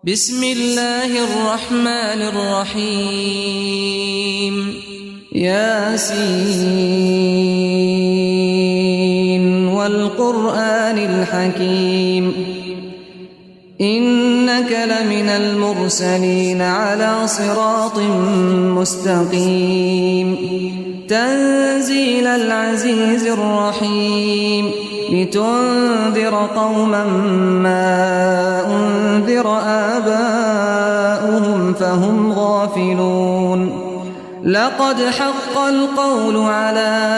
بسم الله الرحمن الرحيم ياسين والقرآن الحكيم إنك لمن المرسلين على صراط مستقيم تنزيل العزيز الرحيم لتنذر قوما ما أنذر آباؤهم فهم غافلون لقد حق القول على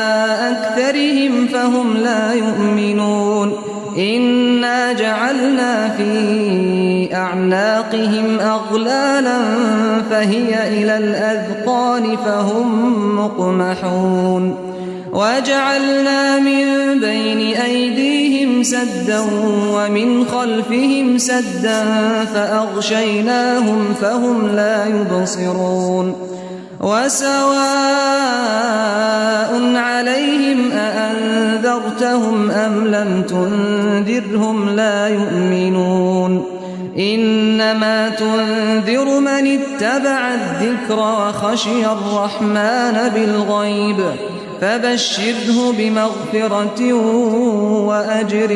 أكثرهم فهم لا يؤمنون إنا جعلنا في أعناقهم أغلالا فهي إلى الأذقان فهم مقمحون وجعلنا من بين أيديهم سدا ومن خلفهم سدا فأغشيناهم فهم لا يبصرون وسواء عليهم أأنذرتهم أم لم تنذرهم لا يؤمنون إنما تنذر من اتبع الذكر وخشي الرحمن بالغيب فبشره بمغفرة وأجر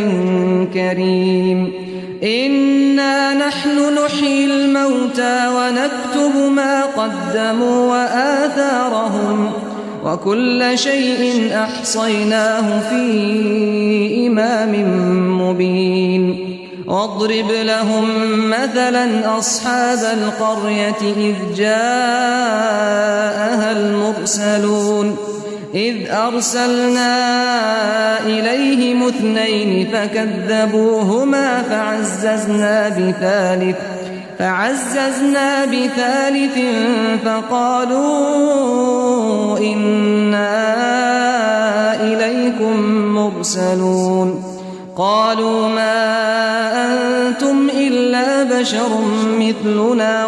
كريم إنا نحن نحيي الموتى ونكتب ما قدموا وآثارهم وكل شيء أحصيناه في إمام مبين واضرب لهم مثلا أصحاب القرية إذ جاءها المرسلون إذ أرسلنا إليهم اثنين فكذبوهما فعززنا بثالث فقالوا إنا إليكم مرسلون قالوا ما أنتم إلا بشر مثلنا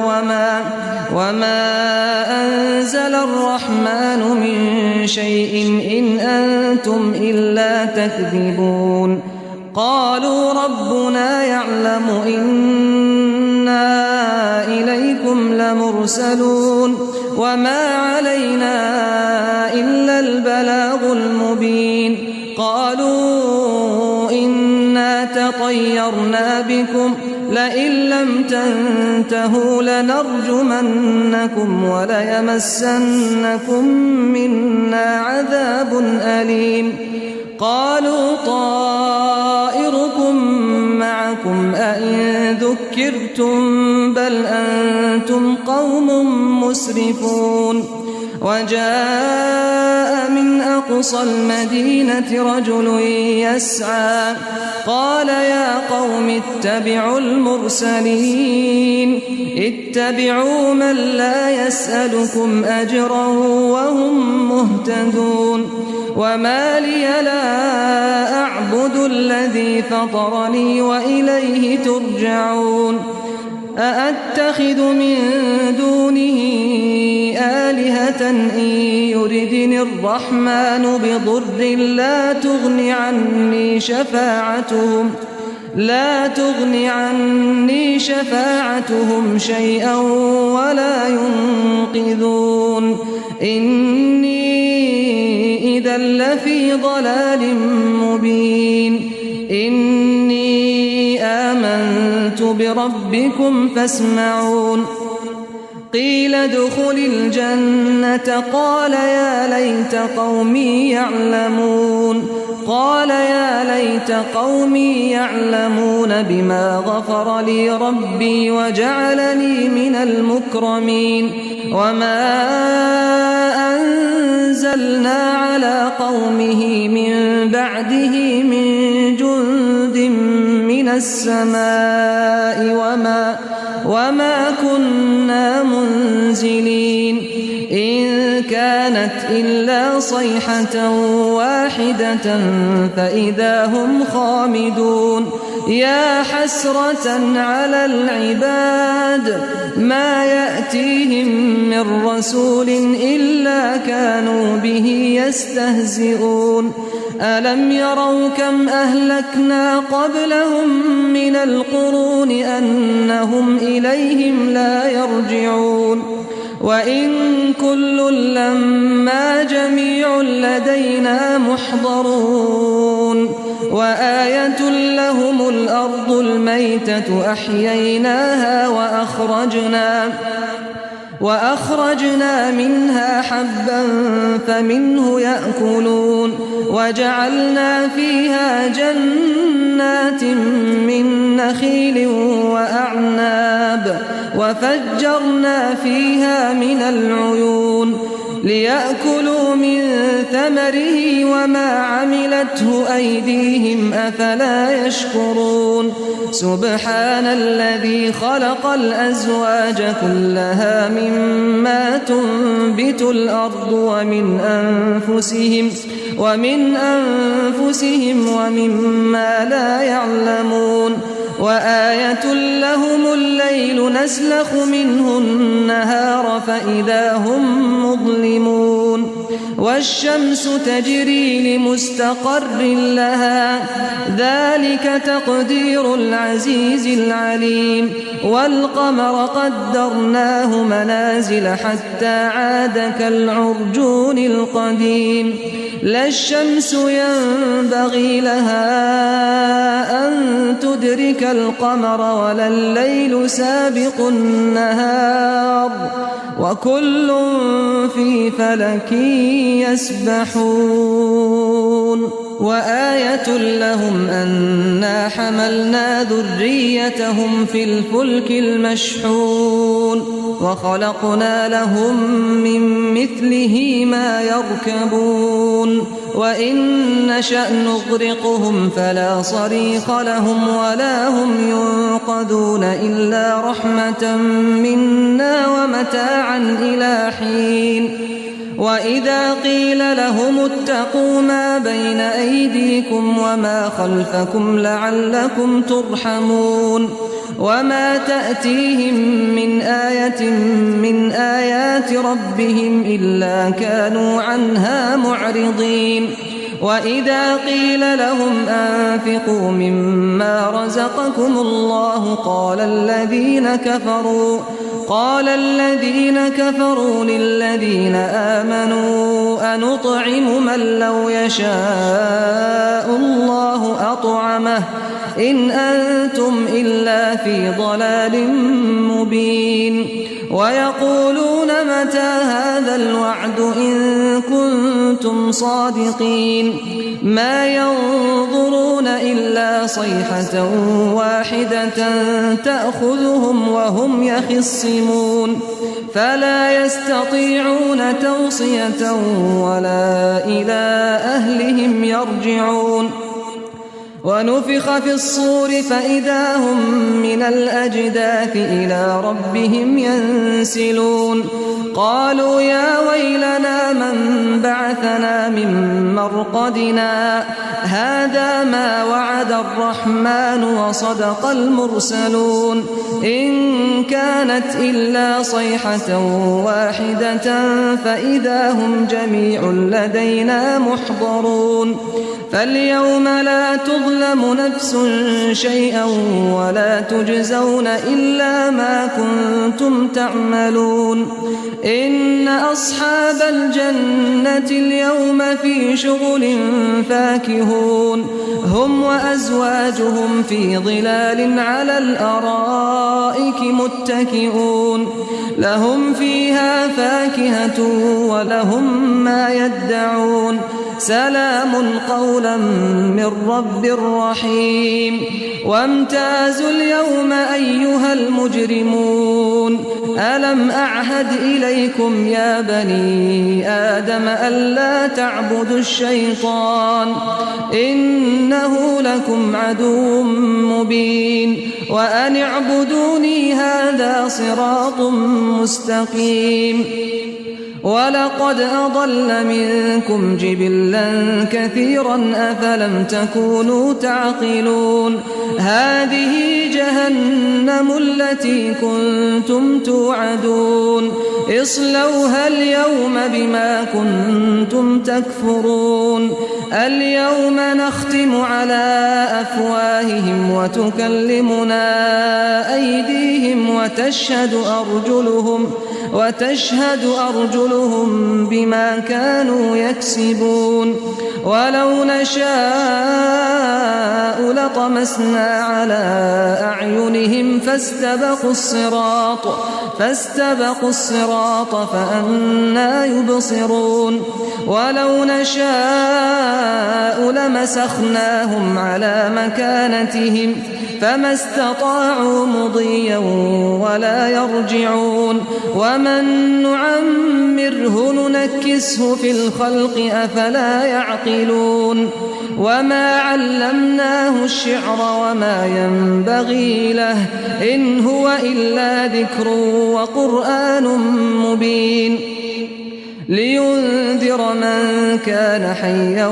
وما أنزل الرحمن من شيء إن أنتم إلا تكذبون قالوا ربنا يعلم إنا إليكم لمرسلون وما علينا إلا البلاغ المبين قالوا إنا تطيرنا بكم لئن لم تنتهوا لنرجمنكم وليمسنكم منا عذاب أليم قالوا طائركم معكم أئن ذكرتم بل أنتم قوم مسرفون وجاء من أقصى المدينة رجل يسعى قال يا قوم اتبعوا المرسلين اتبعوا من لا يسألكم أجرا وهم مهتدون وما لي لا أعبد الذي فطرني وإليه ترجعون أأتخذ من دونه آلهة إن يردني الرحمن بضر لا تغني عني شفاعتهم شيئا ولا ينقذون إني إذا لفي ضلال مبين إني آمنت بربكم فاسمعون قيل ادخل الجنة قال يا ليت قومي يعلمون بما غفر لي ربي وجعلني من المكرمين وما أنزلنا على قومه من بعده من جند من السماء وما كنا منزلين إن كانت إلا صيحة واحدة فإذا هم خامدون يا حسرة على العباد ما يأتيهم من رسول إلا كانوا به يستهزئون ألم يروا كم أهلكنا قبلهم من القرون أنهم إليهم لا يرجعون وإن كل لما جميع لدينا محضرون وآية لهم الأرض الميتة أحييناها وأخرجنا منها حبا فمنه يأكلون وجعلنا فيها جنات من نخيل وأعناب وفجرنا فيها من العيون ليأكلوا من ثمره وما عملته أيديهم أفلا يشكرون سبحان الذي خلق الأزواج كلها مما تنبت الأرض ومن أنفسهم ومما لا يعلمون وآية لهم الليل نسلخ منه النهار فإذا هم مظلمون والشمس تجري لمستقر لها ذلك تقدير العزيز العليم والقمر قدرناه منازل حتى عاد كالعرجون القديم لا الشمس ينبغي لها أن تدرك القمر ولا الليل سابق النهار وكل في فلك يسبحون وآية لهم أنا حملنا ذريتهم في الفلك المشحون وخلقنا لهم من مثله ما يركبون وإن نشأ نغرقهم فلا صريخ لهم ولا هم ينقذون إلا رحمة منا ومتاعا إلى حين وإذا قيل لهم اتقوا ما بين أيديكم وما خلفكم لعلكم ترحمون وما تأتيهم من آية من آيات ربهم إلا كانوا عنها معرضين وإذا قيل لهم أنفقوا مما رزقكم الله قال الذين كفروا للذين آمنوا أنطعم من لو يشاء الله أطعمه إن أنتم إلا في ضلال مبين ويقولون متى هذا الوعد إن كنتم صادقين ما ينظرون إلا صيحة واحدة تأخذهم وهم يخصمون فلا يستطيعون توصية ولا إلى أهلهم يرجعون ونفخ في الصور فإذا هم من الأجداث إلى ربهم ينسلون قالوا يا ويلنا من بعثنا من مرقدنا هذا ما وعد الرحمن وصدق المرسلون إن كانت إلا صيحة واحدة فإذا هم جميع لدينا محضرون فاليوم لا تظلم نفس شيئا ولا تجزون إلا ما كنتم تعملون إن أصحاب الجنة اليوم في شغل فاكهون هم وأزواجهم في ظلال على الأرائك متكئون لهم فيها فاكهة ولهم ما يدعون سلام قولا من رب رحيم وامتازوا اليوم أيها المجرمون ألم أعهد إليكم يا بني آدم ألا تعبدوا الشيطان إنه لكم عدو مبين وأن اعبدوني هذا صراط مستقيم ولقد أضل منكم جبلا كثيرا أفلم تكونوا تعقلون هذه جهنم التي كنتم توعدون اصلوها اليوم بما كنتم تكفرون اليوم نختم على أفواههم وتكلمنا أيديهم وتشهد أرجلهم بما كانوا يكسبون ولو نشاء لطمسنا على أعينهم فاستبقوا الصراط فأنى يبصرون ولو نشاء لمسخناهم على مكانتهم فما استطاعوا مضيا ولا يرجعون ومن نعمره ننكسه في الخلق أفلا يعقلون وما علمناه الشعر وما ينبغي له إن هو إلا ذكر وقرآن مبين لينذر من كان حيا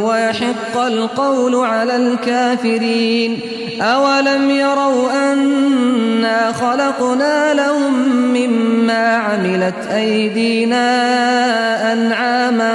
ويحق القول على الكافرين أولم يروا أنا خلقنا لهم مما عملت أيدينا أنعاما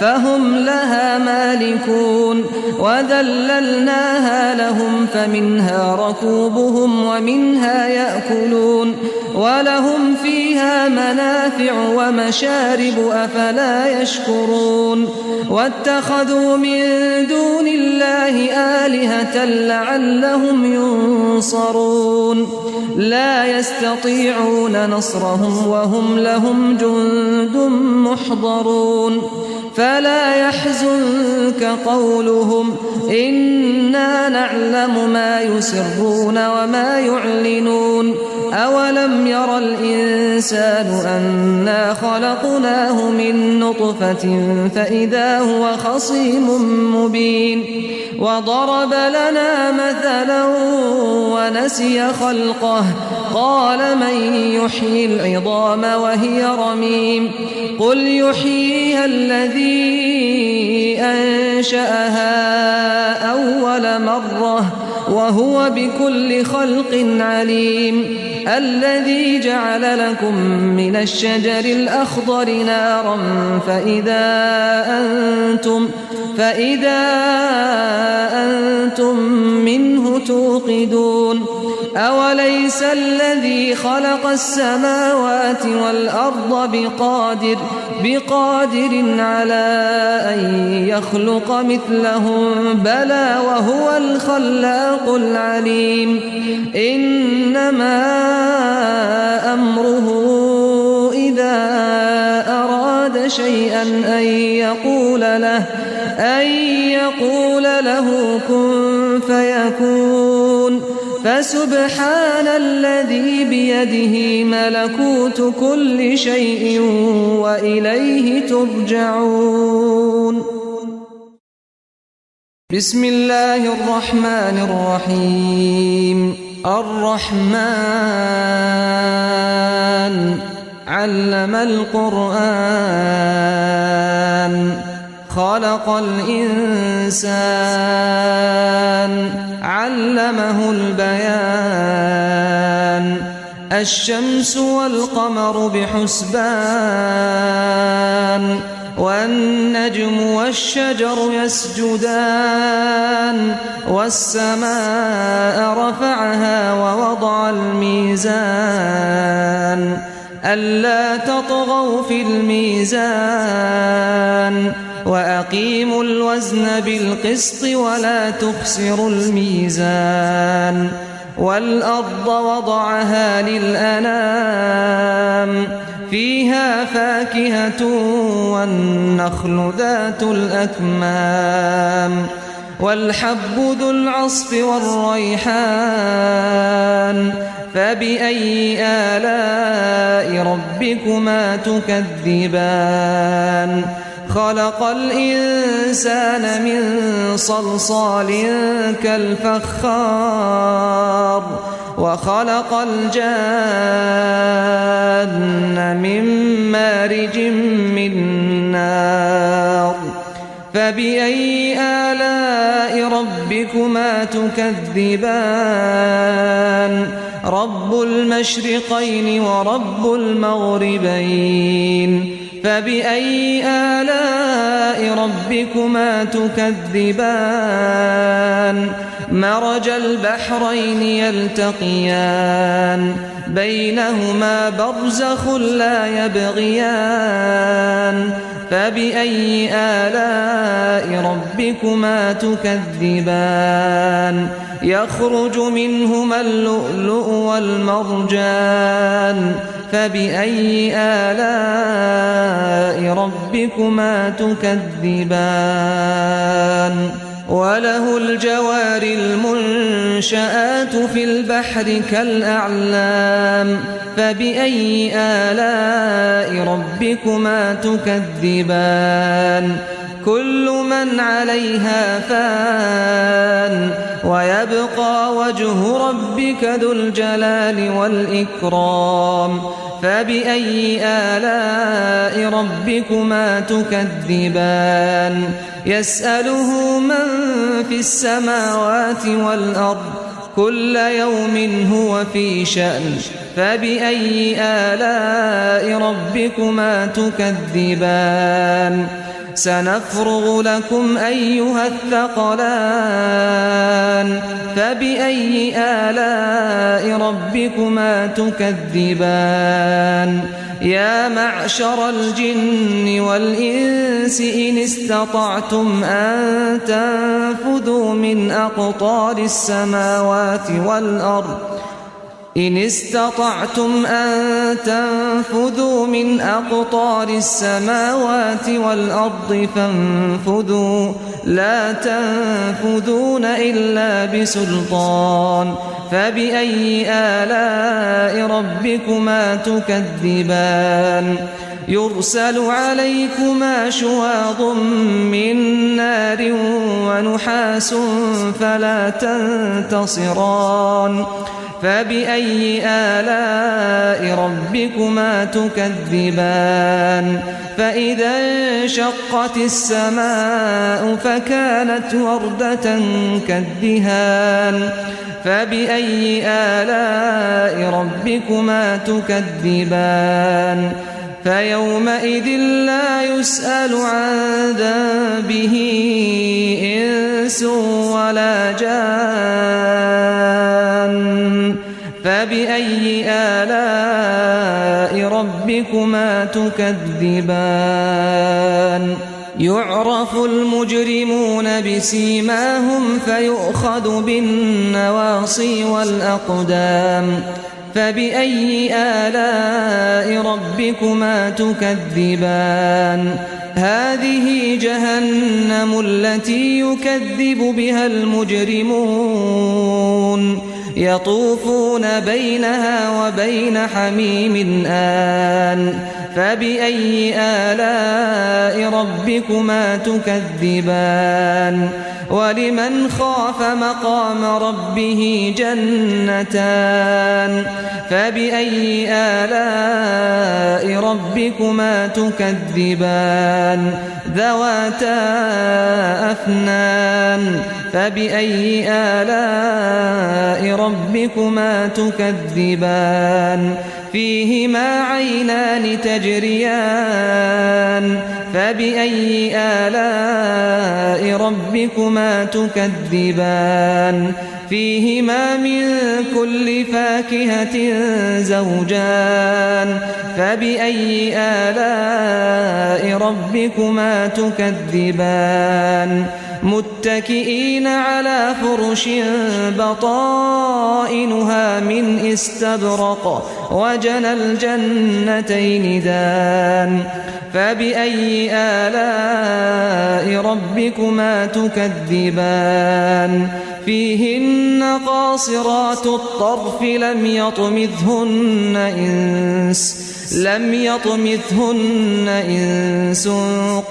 فهم لها مالكون وذللناها لهم فمنها ركوبهم ومنها يأكلون ولهم فيها منافع ومشارب أفلا يشكرون واتخذوا من دون الله آلهة لعلهم ينصرون لا يستطيعون نصرهم وهم لهم جند محضرون فلا يحزنك قولهم إنا نعلم ما يسرون وما يعلنون أولم ير الإنسان أنا خلقناه من نطفة فإذا هو خصيم مبين وضرب لنا مثلا ونسي خلقه قال من يحيي العظام وهي رميم قل يحييها الذي أنشأها أول مرة وهو بكل خلق عليم الذي جعل لكم من الشجر الأخضر نارا فإذا أنتم منه توقدون أوليس الذي خلق السماوات والأرض بقادر على أن يخلق مثلهم بلى وهو الخلاق العليم إنما أمره إذا أراد شيئا أن يقول له كن فيكون فسبحان الذي بيده ملكوت كل شيء وإليه ترجعون بسم الله الرحمن الرحيم الرحمن علم القرآن خلق الإنسان علمه البيان الشمس والقمر بحسبان والنجم والشجر يسجدان والسماء رفعها ووضع الميزان ألا تطغوا في الميزان وأقيموا الوزن بالقسط ولا تخسروا الميزان والأرض وضعها للأنام فيها فاكهة والنخل ذات الأكمام والحب ذو العصف والريحان فبأي آلاء ربكما تكذبان خلق الإنسان من صلصال كالفخار وخلق الجان من مارج من نار فبأي آلاء ربكما تكذبان رب المشرقين ورب المغربين فبأي آلاء ربكما تكذبان مرج البحرين يلتقيان بينهما برزخ لا يبغيان فبأي آلاء ربكما تكذبان يخرج منهما اللؤلؤ والمرجان فبأي آلاء ربكما تكذبان وله الجوار المنشآت في البحر كالأعلام فبأي آلاء ربكما تكذبان كل من عليها فان ويبقى وجه ربك ذو الجلال والإكرام فبأي آلاء ربكما تكذبان يسأله من في السماوات والأرض كل يوم هو في شأن فبأي آلاء ربكما تكذبان سنفرغ لكم أيها الثقلان فبأي آلاء ربكما تكذبان يا معشر الجن والإنس إن استطعتم أن تنفذوا من أقطار السماوات والأرض إن استطعتم أن تنفذوا من أقطار السماوات والأرض فانفذوا لا تنفذون إلا بسلطان فبأي آلاء ربكما تكذبان يرسل عليكما شواظ من نار ونحاس فلا تنتصران فبأي آلاء ربكما تكذبان فإذا انشقت السماء فكانت وردة كالدهان فبأي آلاء ربكما تكذبان فيومئذ فلا يسأل عن ذنبه إنس ولا جان فبأي آلاء ربكما تكذبان يعرف المجرمون بسيماهم فيؤخذ بالنواصي والأقدام فبأي آلاء ربكما تكذبان هذه جهنم التي يكذب بها المجرمون يطوفون بينها وبين حميم آن فبأي آلاء ربكما تكذبان ولمن خاف مقام ربه جنتان فبأي آلاء ربكما تكذبان ذواتا أفنان فبأي آلاء ربكما تكذبان فيهما عينان تجريان فبأي آلاء ربكما تكذبان فيهما من كل فاكهة زوجان فبأي آلاء ربكما تكذبان متكئين على فرش بطائنها من استبرق وجنى الجنتين دان فبأي آلاء ربكما تكذبان فيهن قاصرات الطرف لم يطمثهن إنس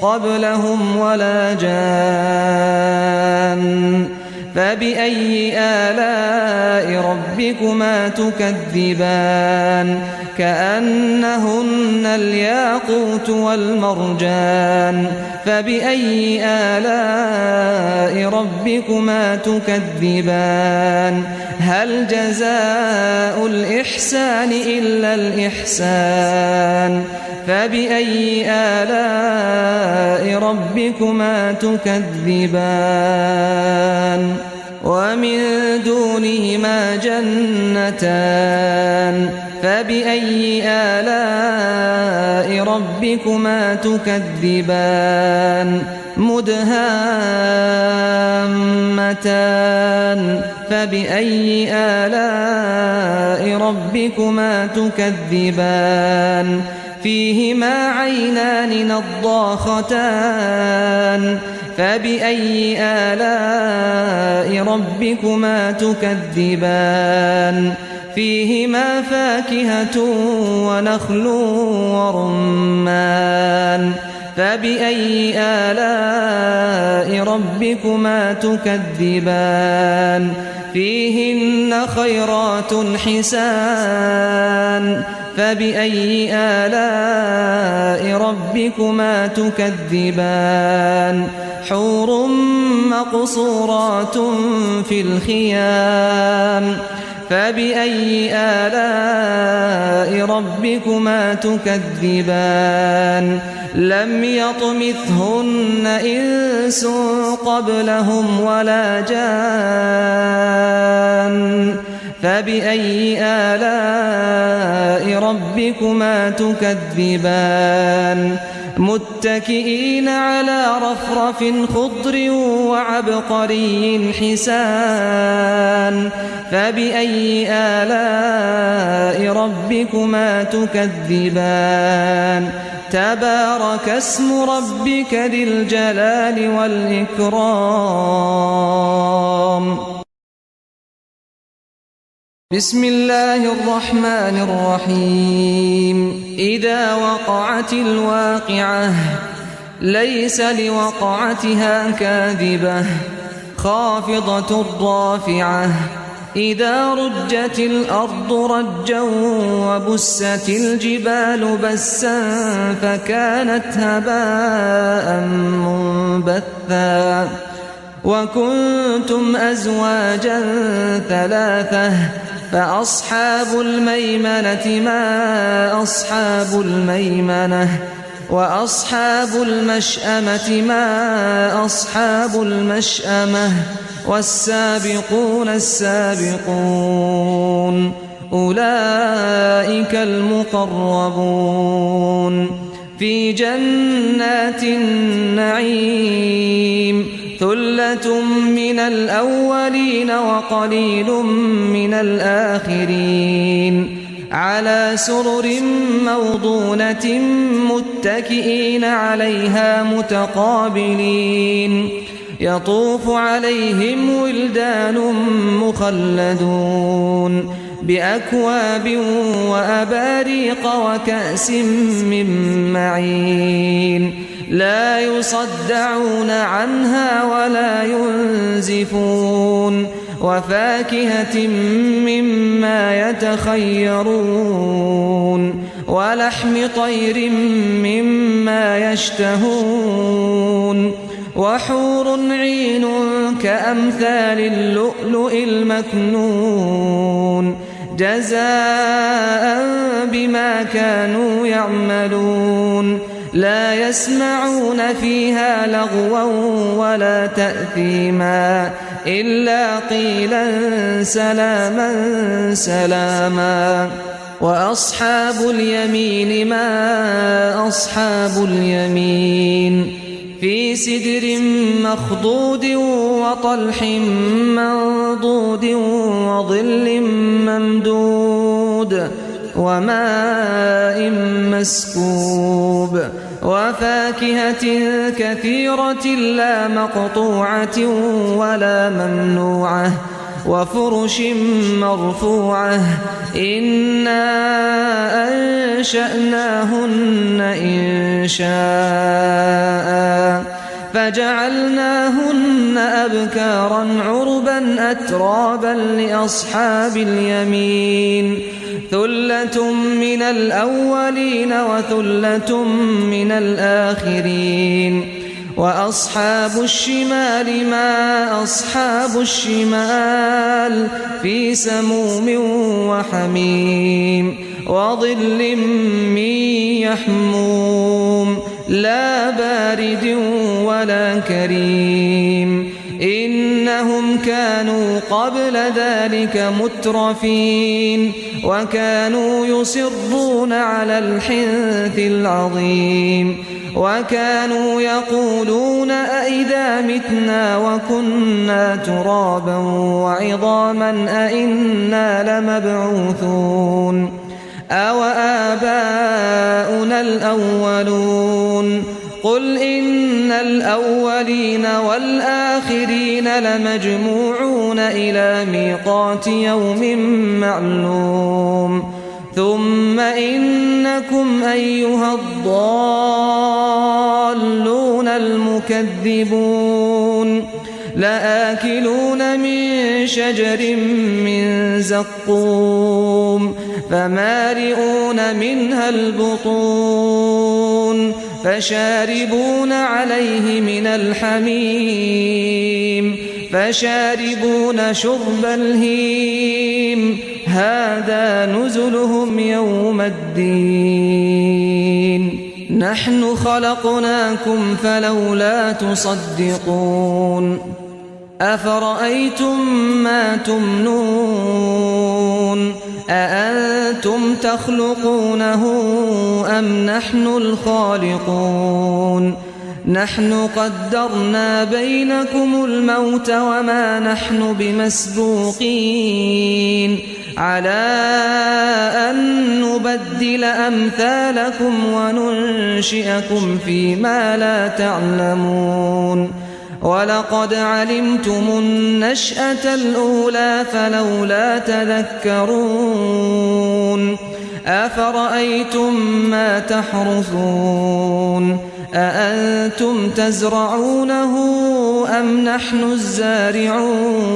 قبلهم ولا جان فبأي آلاء ربكما تكذبان كأنهن الياقوت والمرجان فبأي آلاء ربكما تكذبان هل جزاء الإحسان إلا الإحسان فبأي آلاء ربكما تكذبان ومن دونهما جنتان فبأي آلاء ربكما تكذبان مدهامتان فبأي آلاء ربكما تكذبان فيهما عينان نضاختان فبأي آلاء ربكما تكذبان فيهما فاكهة ونخل ورمان فبأي آلاء ربكما تكذبان فيهن خيرات حسان فبأي آلاء ربكما تكذبان حور مقصورات في الخيام فبأي آلاء ربكما تكذبان لم يطمثهن إنس قبلهم ولا جان فبأي آلاء ربكما تكذبان متكئين على رفرف خضر وعبقري حسان فبأي آلاء ربكما تكذبان تبارك اسم ربك ذي الجلال والإكرام بسم الله الرحمن الرحيم إذا وقعت الواقعة ليس لوقعتها كاذبة خافضة رافعة إذا رجت الأرض رجا وبست الجبال بسا فكانت هباء منبثا وكنتم أزواجا ثلاثة فأصحاب الميمنة ما أصحاب الميمنة وأصحاب المشأمة ما أصحاب المشأمة والسابقون السابقون أولئك المقربون في جنات النعيم ثلة من الأولين وقليل من الآخرين على سرر موضونة متكئين عليها متقابلين يطوف عليهم ولدان مخلدون بأكواب وأباريق وكأس من معين لا يصدعون عنها ولا ينزفون وفاكهة مما يتخيرون ولحم طير مما يشتهون وحور عين كأمثال اللؤلؤ المكنون جزاء بما كانوا يعملون لا يسمعون فيها لغوا ولا تأثيما إلا قيلا سلاما سلاما وأصحاب اليمين ما أصحاب اليمين في سدر مخضود وطلح منضود وظل ممدود وماء مسكوب وفاكهة كثيرة لا مقطوعة ولا ممنوعة وفرش مرفوعة إنا أنشأناهن إنشاء فجعلناهن أبكارا عربا أترابا لأصحاب اليمين ثلة من الأولين وثلة من الآخرين وأصحاب الشمال ما أصحاب الشمال في سموم وحميم وظل من يحموم لا بارد ولا كريم إنهم كانوا قبل ذلك مترفين وكانوا يصرون على الحنث العظيم وكانوا يقولون أئذا متنا وكنا ترابا وعظاما أئنا لمبعوثون أو آباؤنا الأولون قل إن الأولين والآخرين لمجموعون إلى ميقات يوم معلوم ثم إنكم أيها الضالون المكذبون لآكلون من شجر من زقوم فمالئون منها البطون فشاربون عليه من الحميم فشاربون شرب الهيم هذا نزلهم يوم الدين نحن خلقناكم فلولا تصدقون أفرأيتم ما تمنون أأنتم تخلقونه أم نحن الخالقون نحن قدرنا بينكم الموت وما نحن بمسبوقين على أن نبدل أمثالكم وننشئكم فيما لا تعلمون ولقد علمتم النشأة الأولى فلولا تذكرون أفرأيتم ما تحرثون أأنتم تزرعونه أم نحن الزارعون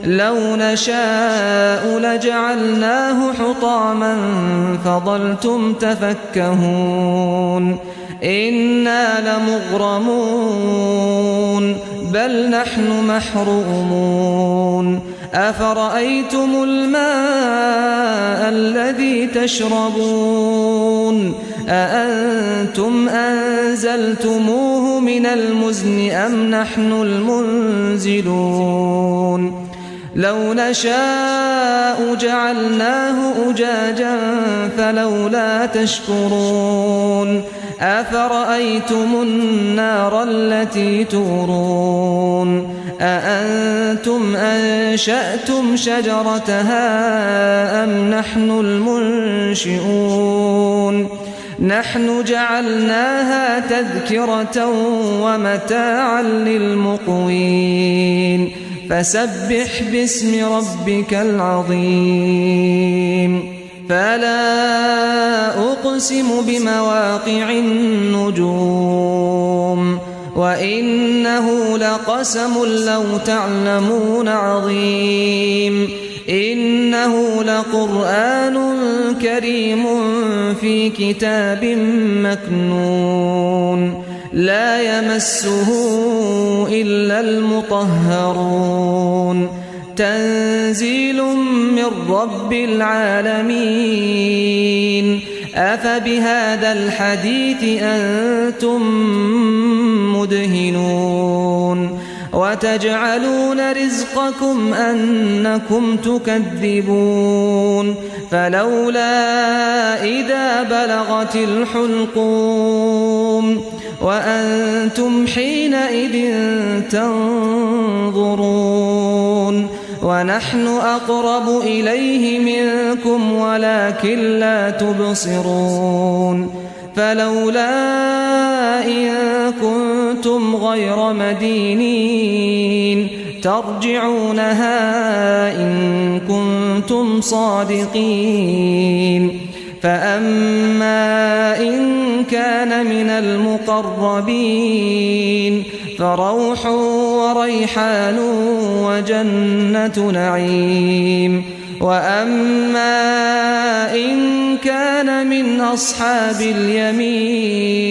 لو نشاء لجعلناه حطاما فظلتم تفكهون إنا لمغرمون بل نحن محرومون أفرأيتم الماء الذي تشربون أأنتم أنزلتموه من المزن أم نحن المنزلون لو نشاء جعلناه أجاجا فلولا تشكرون أفرأيتم النار التي تورون أأنتم أنشأتم شجرتها أم نحن المنشئون نحن جعلناها تذكرة ومتاعا للمقوين فسبح باسم ربك العظيم فلا أقسم بمواقع النجوم وإنه لقسم لو تعلمون عظيم إنه لقرآن كريم في كتاب مكنون لا يمسه إلا المطهرون تنزيل من رب العالمين أفبهذا الحديث أنتم مدهنون وتجعلون رزقكم أنكم تكذبون فلولا إذا بلغت الحلقوم وأنتم حينئذ تنظرون ونحن أقرب إليه منكم ولكن لا تبصرون فلولا إن كنتم غير مدينين ترجعونها إن كنتم صادقين فأما إن كان من المقربين فروح وريحان وجنة نعيم. وأما إن كان من أصحاب اليمين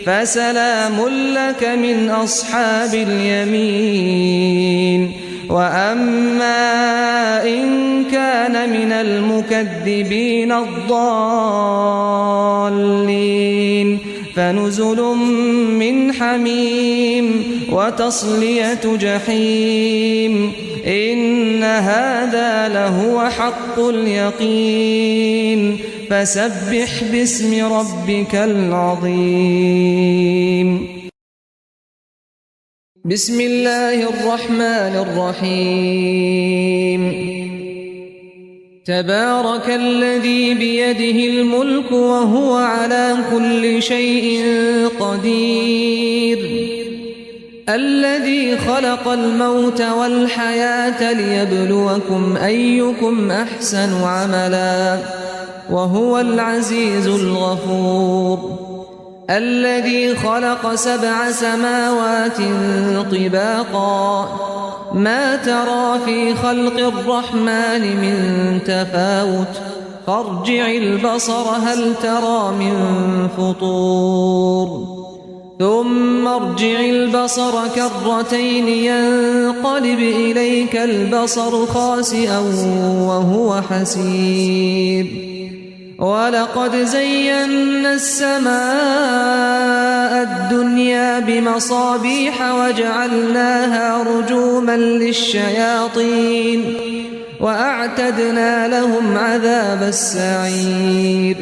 فسلام لك من أصحاب اليمين. وأما إن كان من المكذبين الضالين فنزل من حميم وتصلية جحيم. إن هذا لهو حق اليقين. فسبح باسم ربك العظيم. بسم الله الرحمن الرحيم. تبارك الذي بيده الملك وهو على كل شيء قدير. الذي خلق الموت والحياة ليبلوكم أيكم أحسن عملا وهو العزيز الغفور. الذي خلق 7 سماوات طباقا ما ترى في خلق الرحمن من تفاوت فارجع البصر هل ترى من فطور ثم ارجع البصر كرتين ينقلب إليك البصر خاسئا وهو حسير. ولقد زينا السماء الدنيا بمصابيح وجعلناها رجوما للشياطين وأعتدنا لهم عذاب السعير.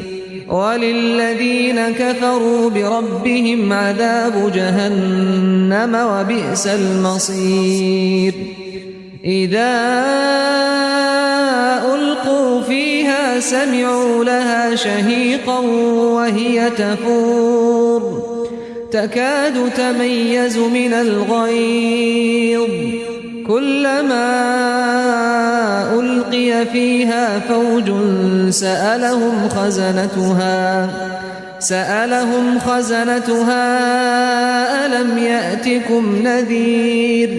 وللذين كفروا بربهم عذاب جهنم وبئس المصير. إذا ألقوا فيها سمعوا لها شهيقا وهي تفور تكاد تميز من الغيظ. كلما ألقي فيها فوج سألهم خزنتها ألم يأتكم نذير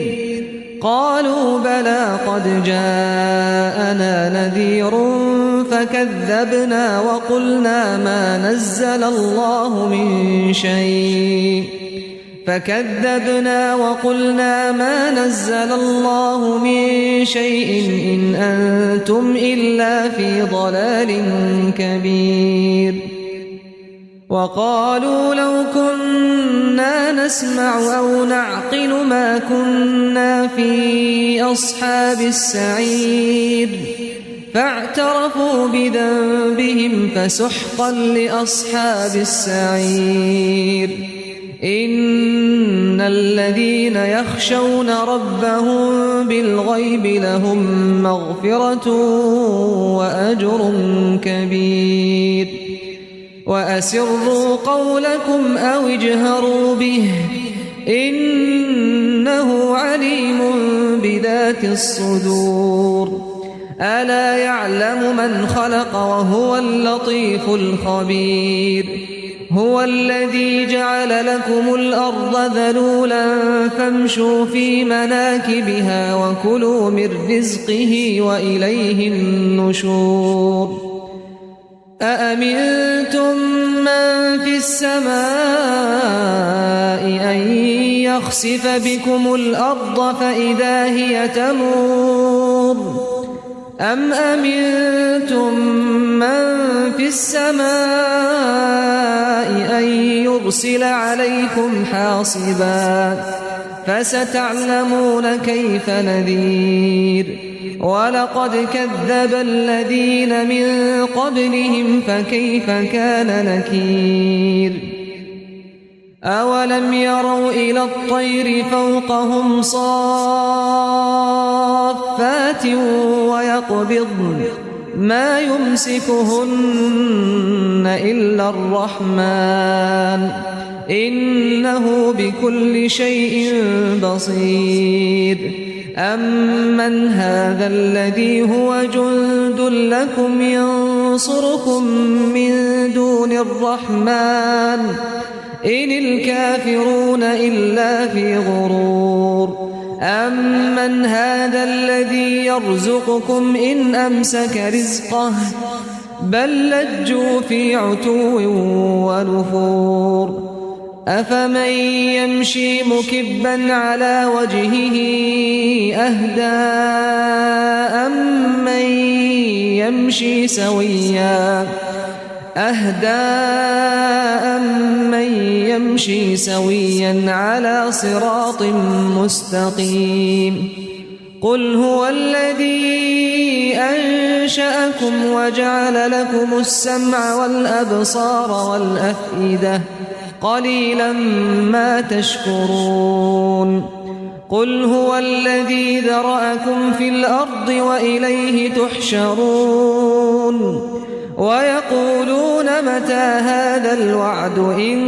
قالوا بلى قد جاءنا نذير فكذبنا وقلنا ما نزل الله من شيء إن أنتم إلا في ضلال كبير. وقالوا لو كنا نسمع أو نعقل ما كنا في أصحاب السعير فاعترفوا بذنبهم فسحقا لأصحاب السعير. إن الذين يخشون ربهم بالغيب لهم مغفرة وأجر كبير. وأسروا قولكم أو اجهروا به إنه عليم بذات الصدور. ألا يعلم من خلق وهو اللطيف الخبير. هو الذي جعل لكم الأرض ذلولا فامشوا في مناكبها وكلوا من رزقه وإليه النشور. أأمنتم من في السماء أن يخسف بكم الأرض فإذا هي تمور أم أمنتم من في السماء أن يرسل عليكم حاصبا فستعلمون كيف نذير. ولقد كذب الذين من قبلهم فكيف كان نكير. أولم يروا إلى الطير فوقهم صافات ويقبضن ما يمسكهن إلا الرحمن إنه بكل شيء بصير. أَمَّنْ هَذَا الَّذِي هُوَ جُندٌ لَّكُمْ يَنصُرُكُم مِّن دُونِ الرَّحْمَٰنِ إِنِ الْكَافِرُونَ إِلَّا فِي غُرُورٍ أَمَّنْ هَذَا الَّذِي يَرْزُقُكُمْ إِنْ أَمْسَكَ رِزْقَهُ بَل لَّجُّوا فِي عُتُوٍّ وَنُفُورٍ أَفَمَن يَمْشِي مُكِبًّا عَلَىٰ وَجْهِهِ أَهْدَىٰ أَمَّن يَمْشِي سَوِيًّا عَلَىٰ صِرَاطٍ مُّسْتَقِيمٍ قُلْ هُوَ الَّذِي أَنشَأَكُمْ وَجَعَلَ لَكُمُ السَّمْعَ وَالْأَبْصَارَ وَالْأَفْئِدَةَ قَلِيلًا مَّا تَشْكُرُونَ قُلْ هُوَ الَّذِي ذَرَأَكُمْ فِي الْأَرْضِ وَإِلَيْهِ تُحْشَرُونَ وَيَقُولُونَ مَتَىٰ هَٰذَا الْوَعْدُ إِن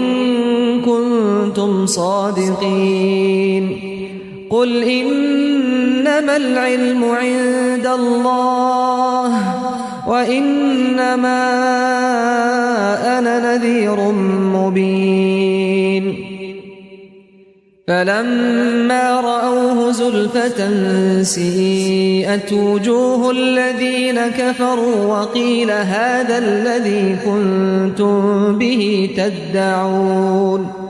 كُنتُمْ صَادِقِينَ قُلْ إِنَّمَا الْعِلْمُ عِندَ اللَّهِ وَإِنَّمَا أَنَا نَذِيرٌ مُّبِينٌ فَلَمَّا رَأَوْهُ زُلْفَةً سِيئَتْ وُجُوهُ الَّذِينَ كَفَرُوا وَقِيلَ هَٰذَا الَّذِي كُنتُم بِهِ تَدَّعُونَ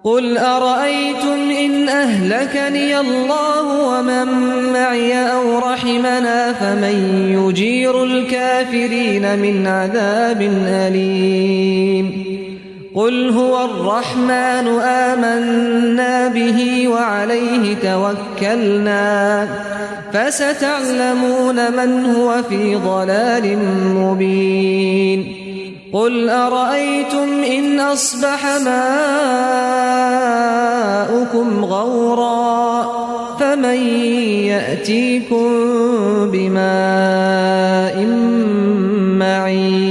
قُلْ أَرَأَيْتُمْ إِنْ أَهْلَكَنِيَ اللَّهُ وَمَن مَّعِيَ أَوْ رَحِمَنَا فَمَن يُجِيرُ الْكَافِرِينَ مِنْ عَذَابٍ أَلِيمٍ قُلْ هُوَ الرَّحْمَٰنُ آمَنَّا بِهِ وَعَلَيْهِ تَوَكَّلْنَا فَسَتَعْلَمُونَ مَنْ هُوَ فِي ضَلَالٍ مُّبِينٍ قُلْ أَرَأَيْتُمْ إِنْ أَصْبَحَ مَاؤُكُمْ غَوْرًا فَمَن يَأْتِيكُم بِمَاءٍ مَّعِينٍ